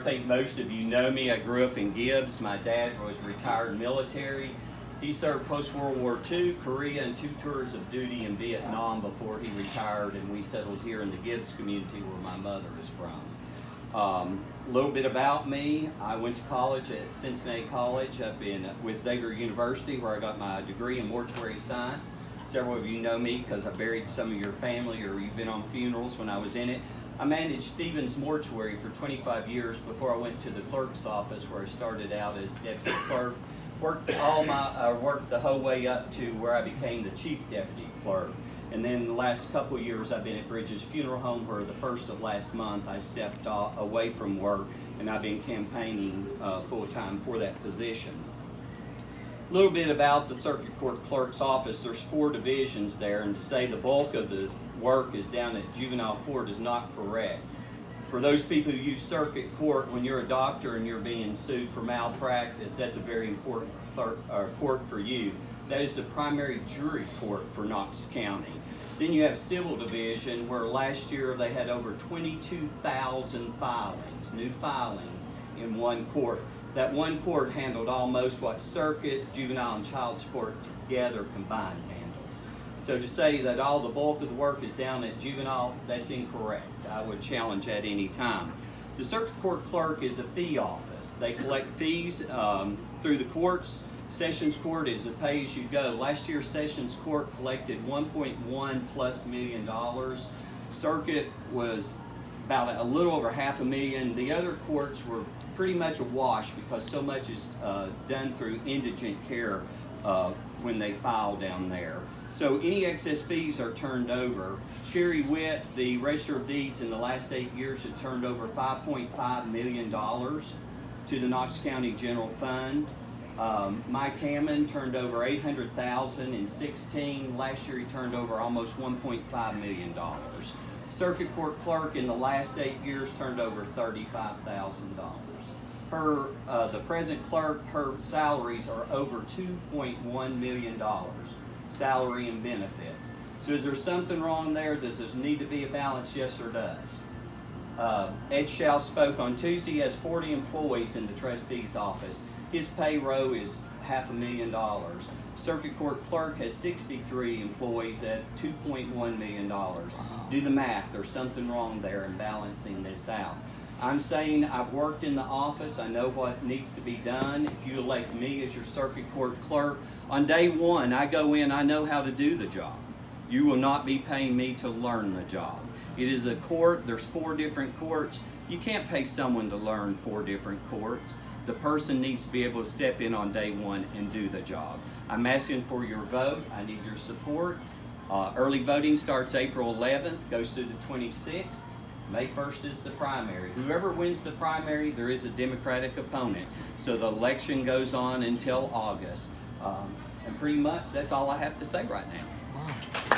think most of you know me. I grew up in Gibbs. My dad was retired military. He served post-World War II, Korea, and 2 tours of duty in Vietnam before he retired, and we settled here in the Gibbs community where my mother is from. A little bit about me. I went to college at Cincinnati College with Xavier University, where I got my degree in mortuary science. Several of you know me because I buried some of your family, or you've been on funerals when I was in it. I managed Stevens Mortuary for 25 years before I went to the clerk's office, where I started out as deputy clerk. Worked the whole way up to where I became the chief deputy clerk. And then the last couple of years I've been at Bridges Funeral Home, where the first of last month I stepped away from work, and I've been campaigning full-time for that position. A little bit about the Circuit Court Clerk's office. There's 4 divisions there, and to say the bulk of the work is down at Juvenile Court is not correct. For those people who use Circuit Court, when you're a doctor and you're being sued for malpractice, that's a very important court for you. That is the primary jury court for Knox County. Then you have Civil Division, where last year they had over 22,000 filings, new filings in one court. That one court handled almost what Circuit, Juvenile, and Child Support together combined handles. So to say that all the bulk of the work is down at Juvenile, that's incorrect. I would challenge that any time. The Circuit Court Clerk is a fee office. They collect fees through the courts. Sessions Court is a pay-as-you-go. Last year, Sessions Court collected $1.1+ million. Circuit was about a little over $500,000. The other courts were pretty much a wash because so much is done through indigent care when they file down there. So any excess fees are turned over. Sherry Witt, the Register of Deeds, in the last 8 years had turned over $5.5 million to the Knox County General Fund. Mike Hammond turned over $800,000 in 16. Last year he turned over almost $1.5 million. Circuit Court Clerk in the last 8 years turned over $35,000. The present clerk, her salaries are over $2.1 million, salary and benefits. So is there something wrong there? Does there need to be a balance? Yes, there does. Ed Schau spoke on Tuesday. He has 40 employees in the trustee's office. His payroll is $500,000. Circuit Court Clerk has 63 employees at $2.1 million. Do the math. There's something wrong there in balancing this out. I'm saying I've worked in the office. I know what needs to be done. If you elect me as your Circuit Court Clerk, on day 1, I go in, I know how to do the job. You will not be paying me to learn the job. It is a court. There's 4 different courts. You can't pay someone to learn 4 different courts. The person needs to be able to step in on day 1 and do the job. I'm asking for your vote. I need your support. Early voting starts April 11th, goes through the 26th. May 1st is the primary. Whoever wins the primary, there is a Democratic opponent. So the election goes on until August. And pretty much that's all I have to say right now.